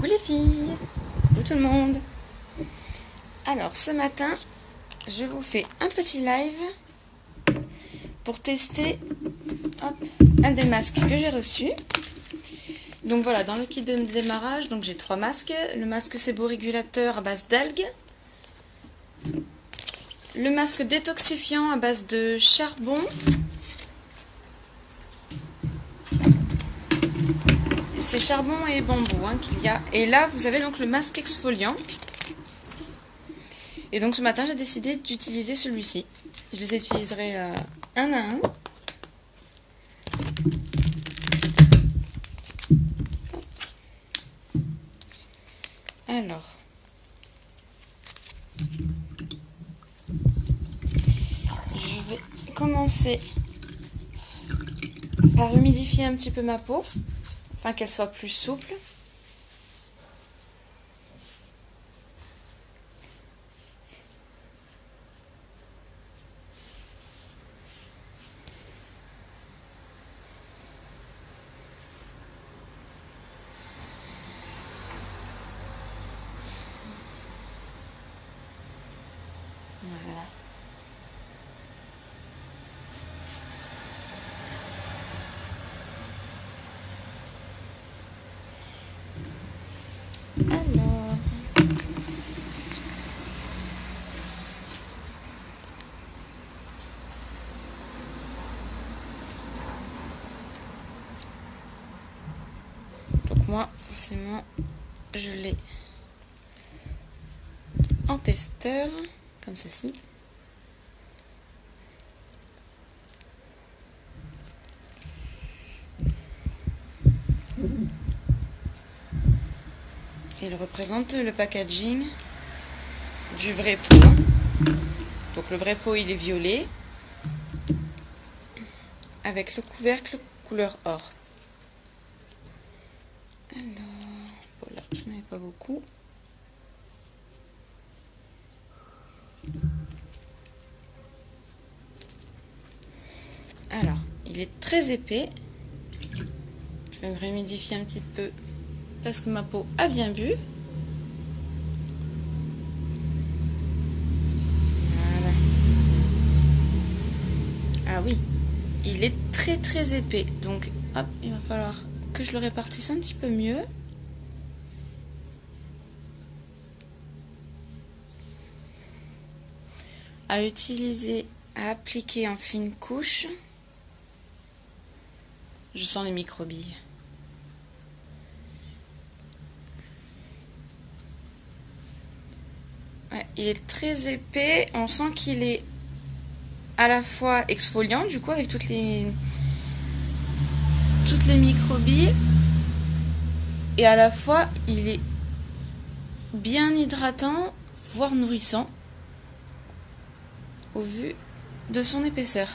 Coucou les filles, coucou tout le monde. Alors ce matin, je vous fais un petit live pour tester un des masques que j'ai reçu. Donc voilà, dans le kit de démarrage, donc j'ai 3 masques. Le masque séborégulateur à base d'algues. Le masque détoxifiant à base de charbon. C'est charbon et bambou qu'il y a. Et là, vous avez donc le masque exfoliant. Et donc ce matin, j'ai décidé d'utiliser celui-ci. Je les utiliserai un à un. Alors, je vais commencer par humidifier un petit peu ma peau, afin qu'elle soit plus souple. Voilà. Alors, donc moi, forcément, je l'ai en testeur, comme ceci. Il représente le packaging du vrai pot. Donc le vrai pot, il est violet, avec le couvercle couleur or. Alors, voilà, je n'en ai pas beaucoup. Alors, il est très épais. Je vais me réhumidifier un petit peu parce que ma peau a bien bu. Voilà. Ah oui, il est très épais. Donc, hop, il va falloir que je le répartisse un petit peu mieux. À utiliser, à appliquer en fine couche. Je sens les microbilles. Ouais, il est très épais. On sent qu'il est à la fois exfoliant, du coup, avec toutes les microbilles. Et à la fois, il est bien hydratant, voire nourrissant, au vu de son épaisseur.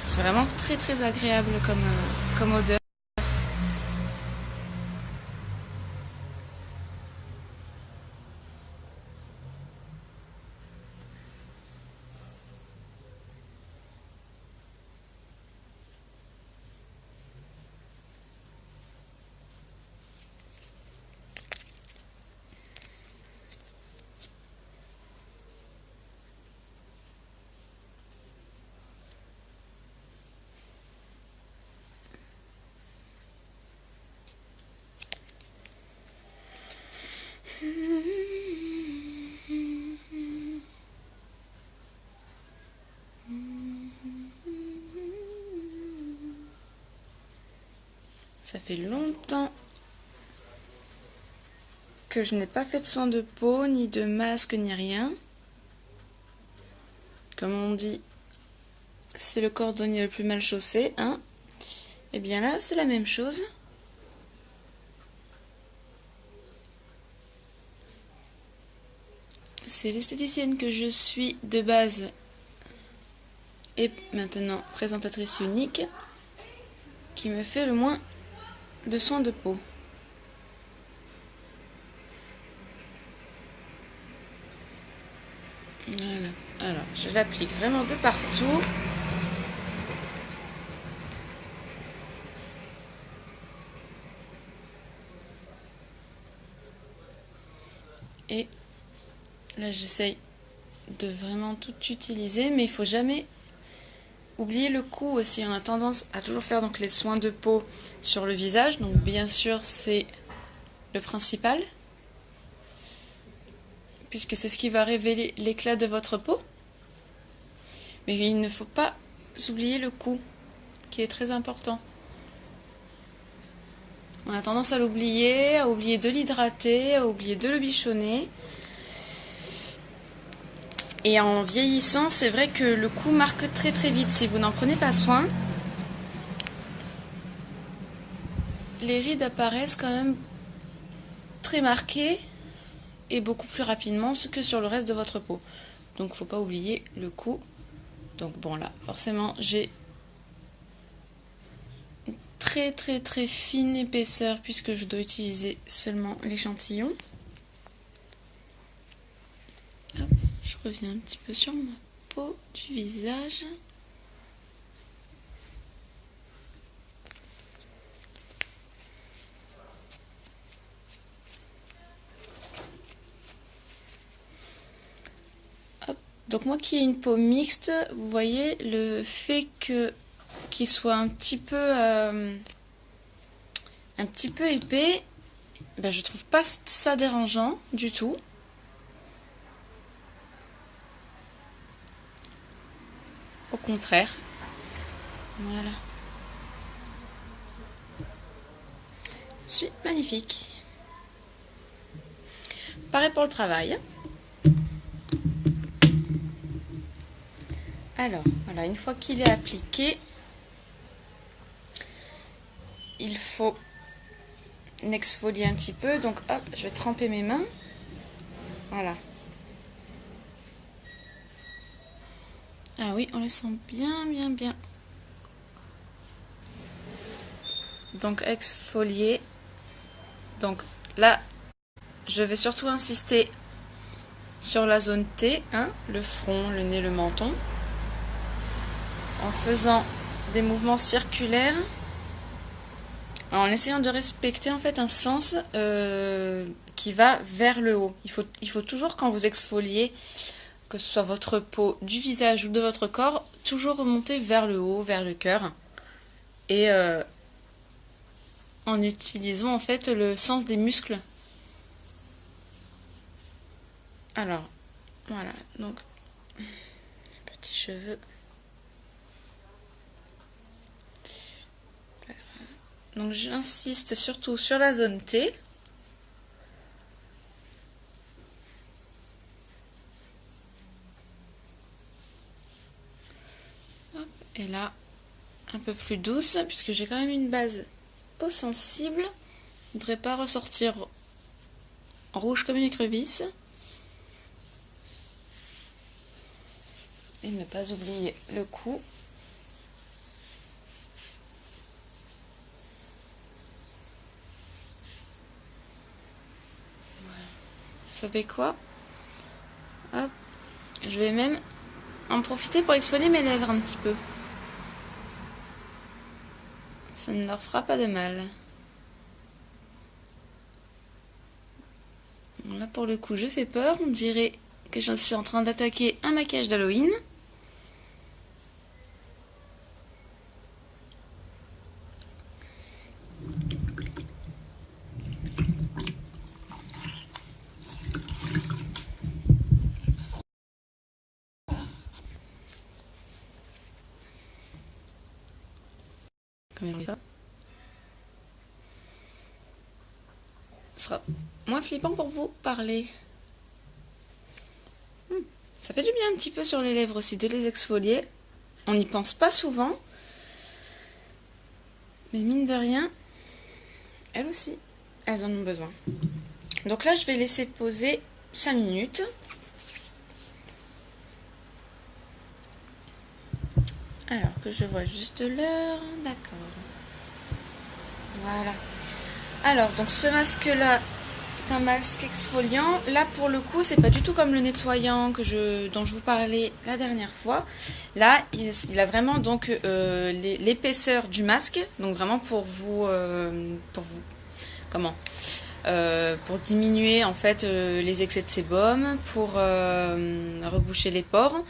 C'est vraiment très agréable comme odeur. Ça fait longtemps que je n'ai pas fait de soin de peau, ni de masque, ni rien. Comme on dit, c'est le cordonnier le plus mal chaussé, hein. Et bien là, c'est la même chose. C'est l'esthéticienne que je suis de base et maintenant présentatrice unique qui me fait le moins de soins de peau. Voilà. Alors, je l'applique vraiment de partout. Et là j'essaye de vraiment tout utiliser, mais il faut jamais oublier le cou aussi. On a tendance à toujours faire donc les soins de peau sur le visage, donc bien sûr c'est le principal, puisque c'est ce qui va révéler l'éclat de votre peau. Mais il ne faut pas oublier le cou, qui est très important. On a tendance à l'oublier, à oublier de l'hydrater, à oublier de le bichonner. Et en vieillissant, c'est vrai que le cou marque très très vite. Si vous n'en prenez pas soin, les rides apparaissent quand même très marquées et beaucoup plus rapidement que sur le reste de votre peau. Donc il ne faut pas oublier le cou. Donc bon là, forcément, j'ai une très très très fine épaisseur puisque je dois utiliser seulement l'échantillon. Je reviens un petit peu sur ma peau du visage. Hop. Donc moi qui ai une peau mixte, vous voyez le fait qu'il soit un petit peu épais, ben, je trouve pas ça dérangeant du tout. Au contraire. Voilà. C'est magnifique. Pareil pour le travail. Alors, voilà, une fois qu'il est appliqué, il faut exfolier un petit peu. Donc, hop, je vais tremper mes mains. Voilà. Ah oui, on les sent bien, bien, bien. Donc, exfolier. Donc, là, je vais surtout insister sur la zone T, hein, le front, le nez, le menton, en faisant des mouvements circulaires, en essayant de respecter en fait un sens qui va vers le haut. Il faut toujours, quand vous exfoliez, que ce soit votre peau, du visage ou de votre corps, toujours remonter vers le haut, vers le cœur, et en utilisant en fait le sens des muscles. Alors, voilà, donc, petits cheveux. Donc j'insiste surtout sur la zone T. Hop, et là, un peu plus douce, puisque j'ai quand même une base peau sensible. Je ne voudrais pas ressortir rouge comme une écrevisse. Et ne pas oublier le cou. Voilà. Vous savez quoi? Hop. Je vais même en profiter pour exfolier mes lèvres un petit peu. Ça ne leur fera pas de mal. Bon, là pour le coup je fais peur, on dirait que je suis en train d'attaquer un maquillage d'Halloween. Ça sera moins flippant pour vous parler. Ça fait du bien un petit peu sur les lèvres aussi de les exfolier. On n'y pense pas souvent. Mais mine de rien, elles aussi, elles en ont besoin. Donc là, je vais laisser poser 5 minutes. Alors que je vois juste l'heure. D'accord. Voilà. Alors, donc ce masque-là est un masque exfoliant. Là, pour le coup, c'est pas du tout comme le nettoyant dont je vous parlais la dernière fois. Là, il a vraiment donc l'épaisseur du masque. Donc vraiment pour vous pour diminuer en fait les excès de sébum, pour reboucher les pores.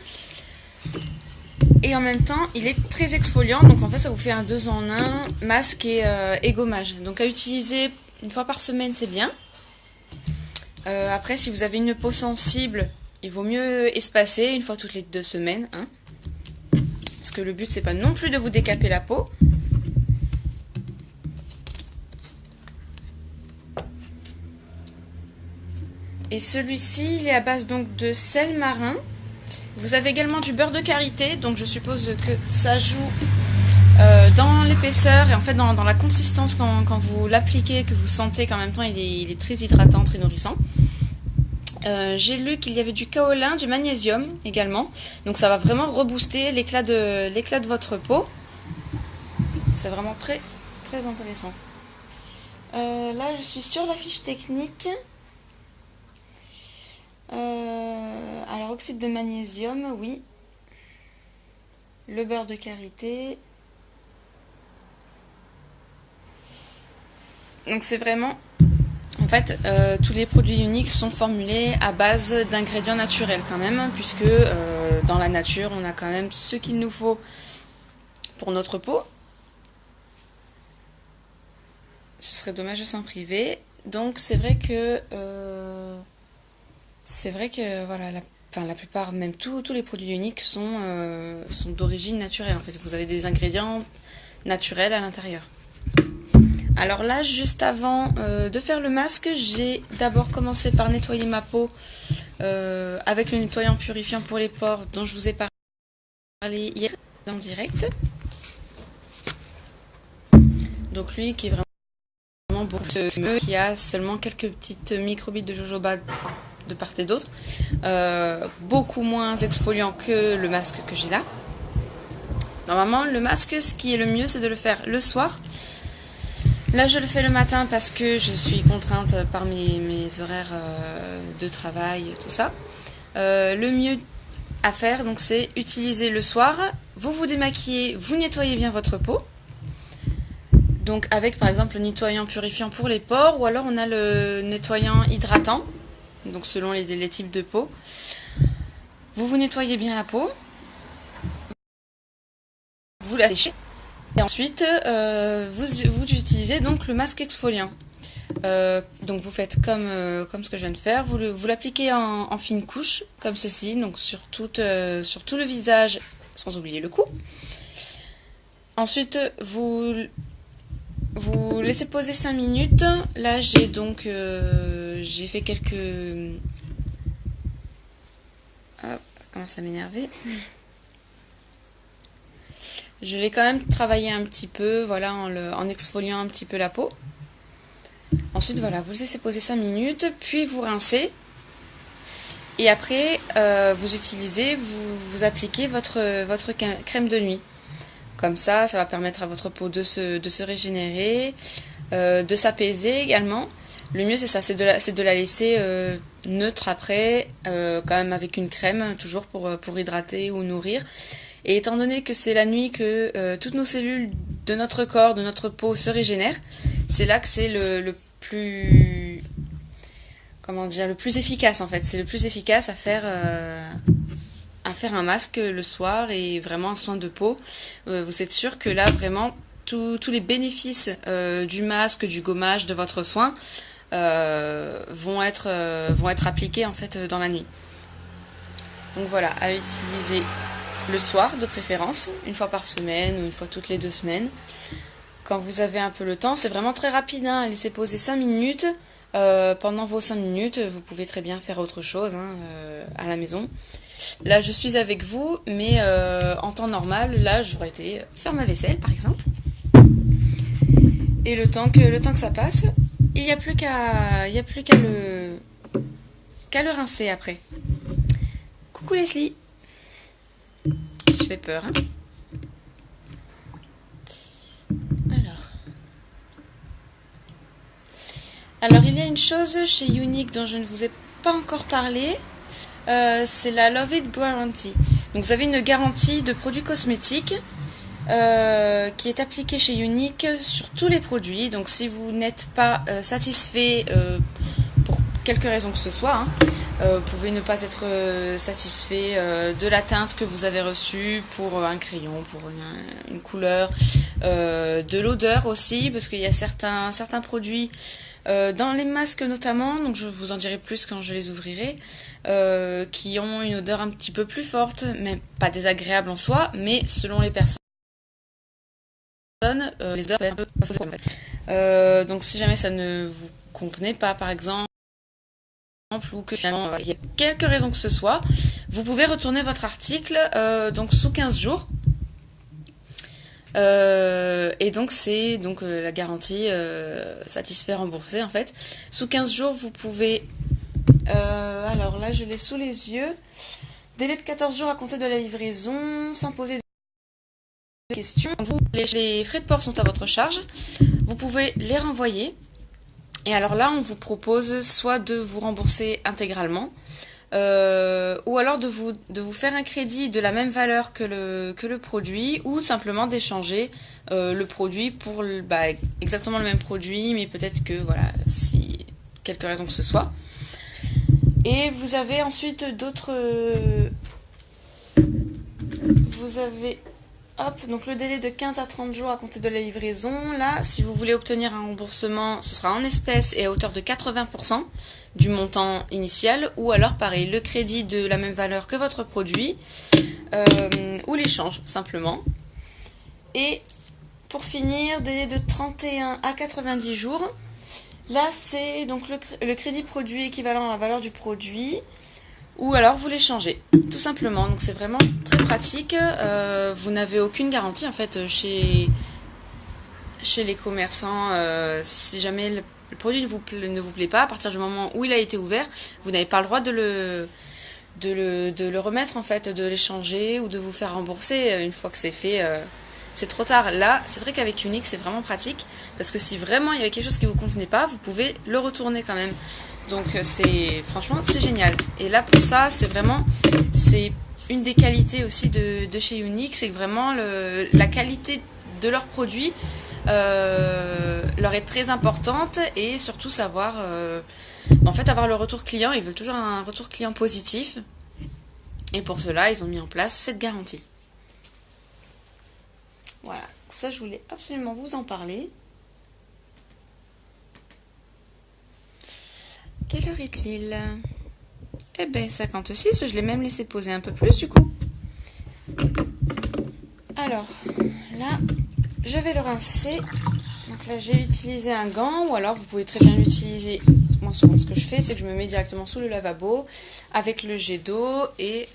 Et en même temps, il est très exfoliant, donc en fait ça vous fait un 2 en 1, masque et gommage. Donc à utiliser une fois par semaine, c'est bien. Après, si vous avez une peau sensible, il vaut mieux espacer une fois toutes les 2 semaines. Hein, parce que le but, c'est pas non plus de vous décaper la peau. Et celui-ci, il est à base donc de sel marin. Vous avez également du beurre de karité, donc je suppose que ça joue dans l'épaisseur et en fait dans la consistance quand vous l'appliquez, que vous sentez qu'en même temps il est très hydratant, très nourrissant. J'ai lu qu'il y avait du kaolin, du magnésium également, donc ça va vraiment rebooster l'éclat de votre peau. C'est vraiment très très intéressant. Là je suis sur la fiche technique. Alors oxyde de magnésium, oui. Le beurre de karité. Donc c'est vraiment... En fait, tous les produits uniques sont formulés à base d'ingrédients naturels quand même, puisque dans la nature, on a quand même ce qu'il nous faut pour notre peau. Ce serait dommage de s'en priver. Donc c'est vrai que voilà, la plupart, même tous les produits uniques sont d'origine naturelle. En fait, vous avez des ingrédients naturels à l'intérieur. Alors là, juste avant de faire le masque, j'ai d'abord commencé par nettoyer ma peau avec le nettoyant purifiant pour les pores dont je vous ai parlé hier en direct. Donc lui qui est vraiment beaucoup fumeux, qui a seulement quelques petites microbilles de jojoba de part et d'autre, beaucoup moins exfoliant que le masque que j'ai là. Normalement, le masque, ce qui est le mieux, c'est de le faire le soir. Là, je le fais le matin parce que je suis contrainte par mes horaires de travail, tout ça. Le mieux à faire, donc, c'est utiliser le soir. Vous vous démaquillez, vous nettoyez bien votre peau. Donc, avec par exemple le nettoyant purifiant pour les pores, ou alors on a le nettoyant hydratant, donc selon les types de peau. Vous vous nettoyez bien la peau. Vous la séchez. Et ensuite, vous utilisez donc le masque exfoliant. Donc vous faites comme ce que je viens de faire. Vous l'appliquez en fine couche, comme ceci, donc sur tout le visage, sans oublier le cou. Ensuite, vous laissez poser 5 minutes. Là, j'ai fait quelques... Hop, commence à m'énerver. Je l'ai quand même travaillé un petit peu, voilà, en exfoliant un petit peu la peau. Ensuite, voilà, vous laissez poser 5 minutes, puis vous rincez. Et après, vous appliquez votre crème de nuit. Comme ça va permettre à votre peau de se régénérer, de s'apaiser également. Le mieux, c'est ça, c'est de la laisser neutre après, quand même avec une crème, toujours pour hydrater ou nourrir. Et étant donné que c'est la nuit que toutes nos cellules de notre corps, de notre peau se régénèrent, c'est là que c'est le plus... Comment dire, le plus efficace en fait. C'est le plus efficace à faire un masque le soir et vraiment un soin de peau. Vous êtes sûr que là, vraiment, tous les bénéfices du masque, du gommage, de votre soin vont être appliqués en fait dans la nuit. Donc voilà, à utiliser le soir de préférence, une fois par semaine ou une fois toutes les 2 semaines. Quand vous avez un peu le temps, c'est vraiment très rapide, hein, laissez poser 5 minutes. Pendant vos 5 minutes, vous pouvez très bien faire autre chose à la maison. Là, je suis avec vous, mais en temps normal, là, j'aurais été faire ma vaisselle, par exemple. Et le temps que ça passe, il n'y a plus qu'à le rincer après. Coucou Leslie. Je fais peur, hein. Alors, il y a une chose chez Younique dont je ne vous ai pas encore parlé, c'est la Love It Guarantee. Donc, vous avez une garantie de produits cosmétiques qui est appliqué chez Younique sur tous les produits. Donc si vous n'êtes pas satisfait pour quelque raison que ce soit, hein, vous pouvez ne pas être satisfait de la teinte que vous avez reçue pour un crayon, pour une couleur, de l'odeur aussi, parce qu'il y a certains produits, dans les masques notamment, donc je vous en dirai plus quand je les ouvrirai, qui ont une odeur un petit peu plus forte, mais pas désagréable en soi, mais selon les personnes, les odeurs peuvent être un peu fausses, en fait. Donc si jamais ça ne vous convenait pas, par exemple, ou que finalement il y a quelques raisons que ce soit, vous pouvez retourner votre article donc sous 15 jours. Et donc c'est la garantie satisfait remboursé en fait. Sous 15 jours vous pouvez alors là je l'ai sous les yeux. Délai de 14 jours à compter de la livraison sans poser de questions. Les frais de port sont à votre charge. Vous pouvez les renvoyer. Et alors là on vous propose soit de vous rembourser intégralement, ou alors de vous faire un crédit de la même valeur que le produit, ou simplement d'échanger le produit pour exactement le même produit, mais peut-être que voilà, si quelque raison que ce soit. Et vous avez ensuite d'autres... vous avez... Hop, donc le délai de 15 à 30 jours à compter de la livraison. Là, si vous voulez obtenir un remboursement, ce sera en espèces et à hauteur de 80% du montant initial, ou alors pareil, le crédit de la même valeur que votre produit, ou l'échange simplement. Et pour finir, délai de 31 à 90 jours. Là, c'est donc le crédit produit équivalent à la valeur du produit, ou alors vous l'échangez, tout simplement. Donc c'est vraiment très pratique. Vous n'avez aucune garantie en fait chez les commerçants. Si jamais le produit ne vous plaît pas, à partir du moment où il a été ouvert, vous n'avez pas le droit de le remettre en fait, de l'échanger ou de vous faire rembourser une fois que c'est fait. C'est trop tard. Là, c'est vrai qu'avec Younique, c'est vraiment pratique, parce que si vraiment il y avait quelque chose qui ne vous convenait pas, vous pouvez le retourner quand même. Donc franchement, c'est génial. Et là, pour ça, c'est une des qualités aussi de chez Younique, c'est que vraiment la qualité de leurs produits leur est très importante, et surtout savoir, en fait, avoir le retour client. Ils veulent toujours un retour client positif, et pour cela, ils ont mis en place cette garantie. Voilà, ça je voulais absolument vous en parler. Quelle heure est-il? Eh ben 56, je l'ai même laissé poser un peu plus du coup. Alors, là, je vais le rincer. Donc là, j'ai utilisé un gant, ou alors vous pouvez très bien l'utiliser. Moi, souvent, ce que je fais, c'est que je me mets directement sous le lavabo avec le jet d'eau, et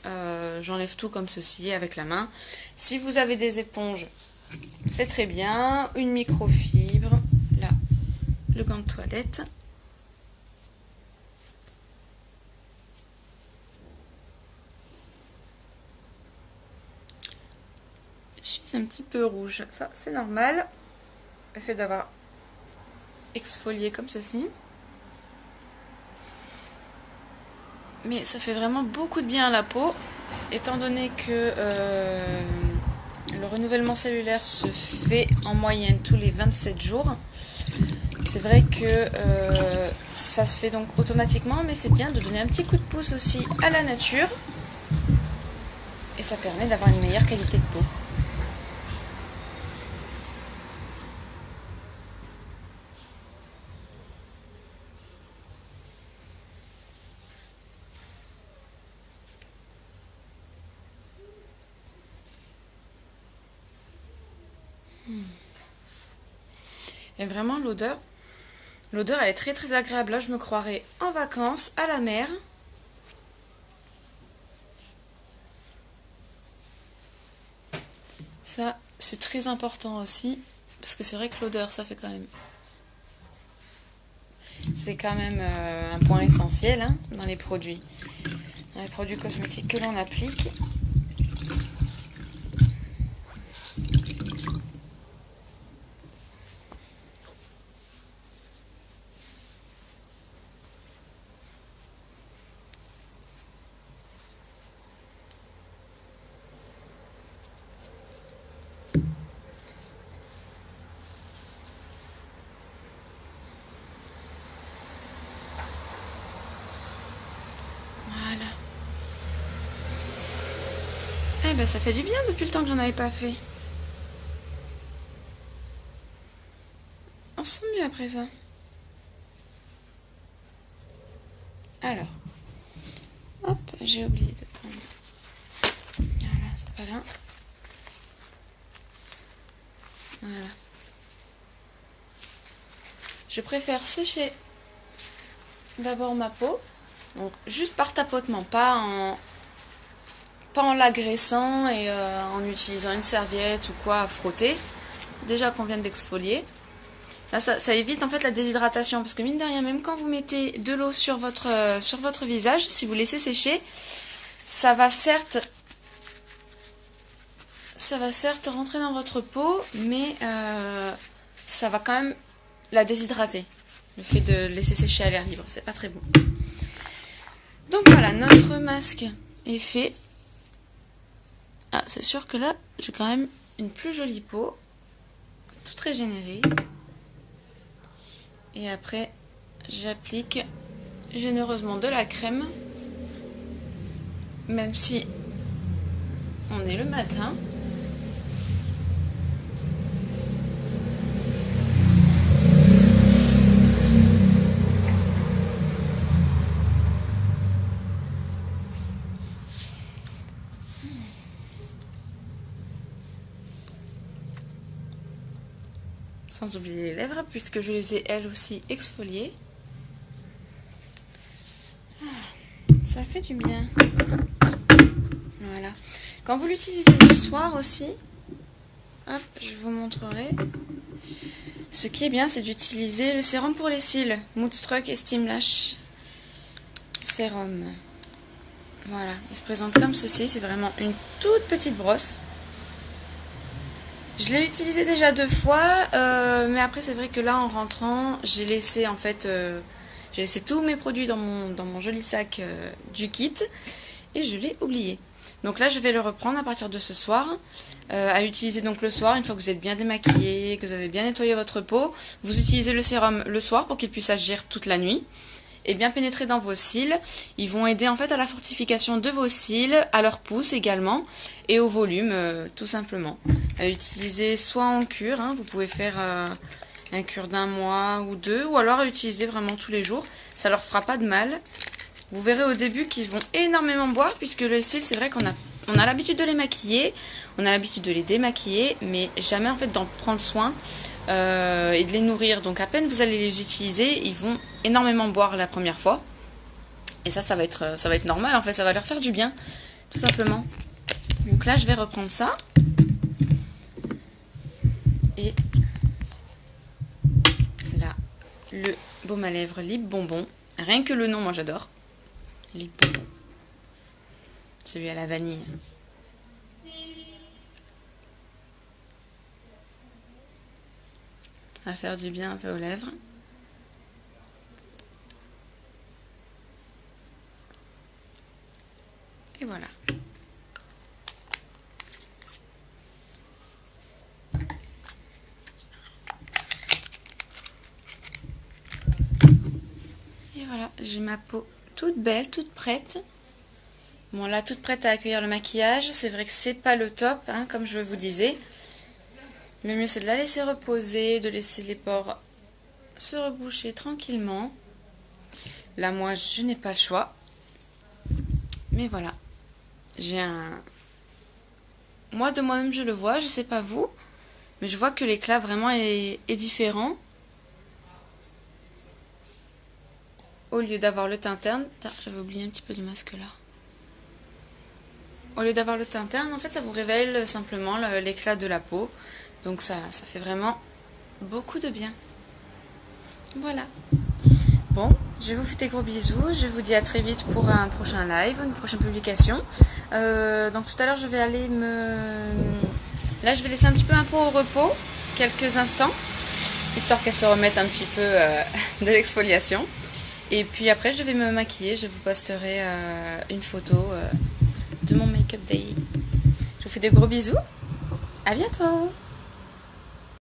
j'enlève tout comme ceci avec la main. Si vous avez des éponges, c'est très bien. Une microfibre, là, le gant de toilette. Je suis un petit peu rouge, ça c'est normal, le fait d'avoir exfolié comme ceci. Mais ça fait vraiment beaucoup de bien à la peau, étant donné que le renouvellement cellulaire se fait en moyenne tous les 27 jours. C'est vrai que ça se fait donc automatiquement, mais c'est bien de donner un petit coup de pouce aussi à la nature, et ça permet d'avoir une meilleure qualité de peau. Et vraiment l'odeur elle est très très agréable. Là je me croirais en vacances à la mer. Ça c'est très important aussi, parce que c'est vrai que l'odeur ça fait quand même... C'est quand même un point essentiel, hein, dans les produits cosmétiques que l'on applique. ben ça fait du bien depuis le temps que j'en avais pas fait. On se sent mieux après ça. Alors, hop, j'ai oublié de prendre. Voilà, c'est pas là. Voilà. Je préfère sécher d'abord ma peau, donc juste par tapotement, pas en l'agressant et en utilisant une serviette ou quoi à frotter. Déjà qu'on vient d'exfolier. Là, ça évite en fait la déshydratation, parce que mine de rien, même quand vous mettez de l'eau sur votre visage, si vous laissez sécher, ça va certes rentrer dans votre peau, mais ça va quand même la déshydrater. Le fait de laisser sécher à l'air libre, c'est pas très bon. Donc voilà, notre masque est fait. Ah, c'est sûr que là, j'ai quand même une plus jolie peau, toute régénérée. Et après, j'applique généreusement de la crème, même si on est le matin. Sans oublier les lèvres, puisque je les ai elles aussi exfoliées. Ça fait du bien. Voilà. Quand vous l'utilisez le soir aussi, hop, je vous montrerai. Ce qui est bien, c'est d'utiliser le sérum pour les cils, Moodstruck et Steam Lash Sérum. Voilà, il se présente comme ceci, c'est vraiment une toute petite brosse. Je l'ai utilisé déjà 2 fois, mais après c'est vrai que là en rentrant, j'ai laissé en fait, j'ai laissé tous mes produits dans mon joli sac du kit et je l'ai oublié. Donc là je vais le reprendre à partir de ce soir, à utiliser donc le soir, une fois que vous êtes bien démaquillé, que vous avez bien nettoyé votre peau. Vous utilisez le sérum le soir pour qu'il puisse agir toute la nuit et bien pénétrer dans vos cils. Ils vont aider en fait à la fortification de vos cils, à leur pousse également et au volume tout simplement. À utiliser soit en cure, hein, vous pouvez faire un cure d'1 mois ou 2, ou alors à utiliser vraiment tous les jours, ça leur fera pas de mal. Vous verrez au début qu'ils vont énormément boire, puisque les cils, c'est vrai qu'on a l'habitude de les maquiller, on a l'habitude de les démaquiller, mais jamais en fait d'en prendre soin et de les nourrir. Donc à peine vous allez les utiliser, ils vont énormément boire la première fois. Et ça va être normal, en fait, ça va leur faire du bien, tout simplement. Donc là, je vais reprendre ça. Et là, le baume à lèvres Lip Bonbon. Rien que le nom, moi j'adore. Lip Bonbon. Celui à la vanille. Ça va faire du bien un peu aux lèvres. Et voilà. Et voilà, j'ai ma peau toute belle, toute prête. Bon là, toute prête à accueillir le maquillage. C'est vrai que c'est pas le top, hein, comme je vous disais. Le mieux c'est de la laisser reposer, de laisser les pores se reboucher tranquillement. Là, moi, je n'ai pas le choix. Mais voilà. Moi, de moi-même, je le vois. Je sais pas vous. Mais je vois que l'éclat vraiment est différent. Au lieu d'avoir le teint terne... J'avais oublié un petit peu du masque là. Au lieu d'avoir le teint terne, en fait, ça vous révèle simplement l'éclat de la peau. Donc ça fait vraiment beaucoup de bien. Voilà. Bon, je vous fais des gros bisous. Je vous dis à très vite pour un prochain live, une prochaine publication. Donc tout à l'heure, je vais aller Là, je vais laisser un petit peu ma peau au repos, quelques instants, histoire qu'elle se remette un petit peu de l'exfoliation. Et puis après, je vais me maquiller. Je vous posterai une photo de mon make-up day. Je vous fais des gros bisous. À bientôt!